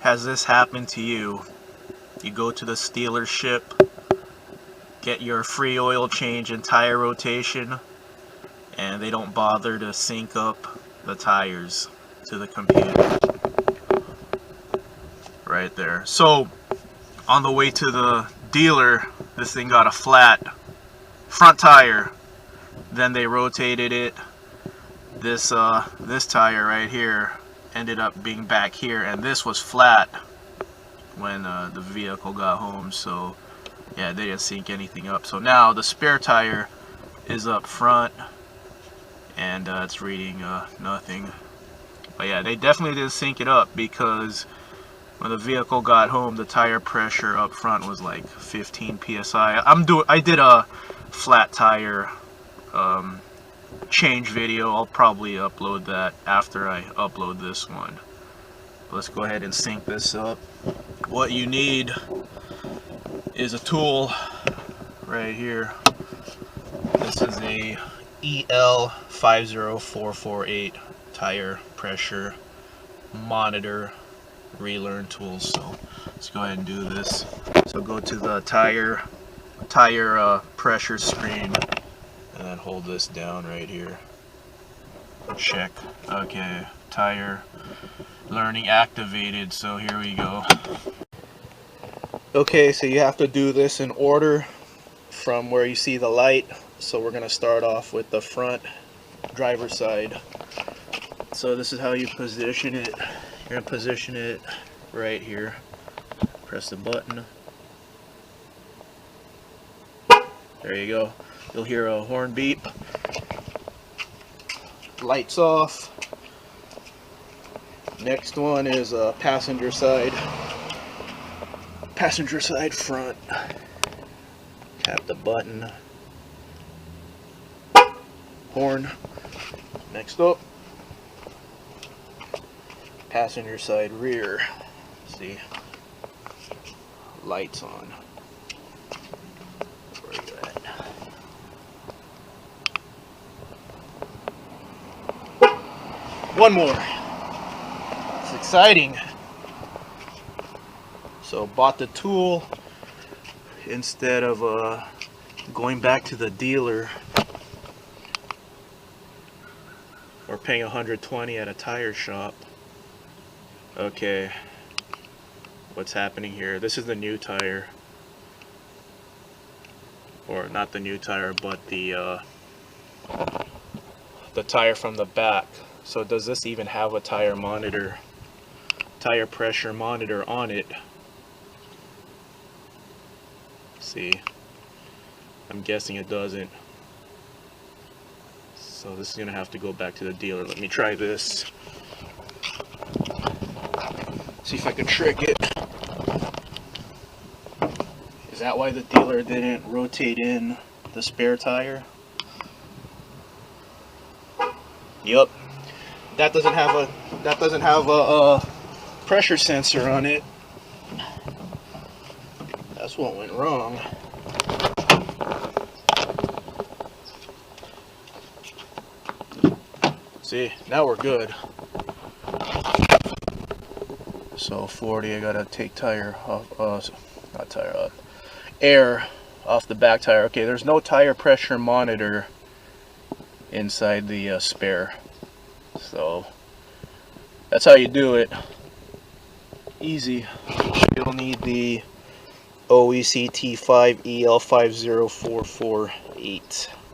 has this happened to you? You go to the dealership, get your free oil change and tire rotation, and they don't bother to sync up the tires to the computer. Right there. So on the way to the dealer, this thing got a flat front tire. Then they rotated it. This tire right here ended up being back here, and this was flat when the vehicle got home. So yeah, they didn't sync anything up. So now the spare tire is up front, and it's reading nothing. But yeah, they definitely didn't sync it up, because when the vehicle got home, the tire pressure up front was like 15 psi. I did a flat tire change video. I'll probably upload that after I upload this one. Let's go ahead and sync this up. What you need is a tool right here. This is a EL50448 tire pressure monitor relearn tool. So let's go ahead and do this. So go to the tire pressure screen, and then hold this down right here. Check. Okay, tire learning activated. So here we go. Okay, so you have to do this in order from where you see the light. So we're going to start off with the front driver's side. So this is how you position it. You're going to position it right here. Press the button. There you go. You'll hear a horn beep. Lights off. Next one is passenger side. Passenger side front. Tap the button. Horn. Next up, passenger side rear. See, lights on. Where are you at? One more. It's exciting. So bought the tool instead of going back to the dealer or paying $120 at a tire shop. Okay, what's happening here? This is the new tire, or not the new tire, but the tire from the back. So does this even have a tire monitor, tire pressure monitor on it? See, I'm guessing it doesn't. So this is gonna have to go back to the dealer. Let me try this. See if I can trick it. Is that why the dealer didn't rotate in the spare tire? Yup. That doesn't have a pressure sensor on it. That's what went wrong. See, now we're good. So 40, I gotta take tire off, not tire off, air off the back tire. Okay, there's no tire pressure monitor inside the spare. So that's how you do it. Easy. You'll need the OECT5 EL50448.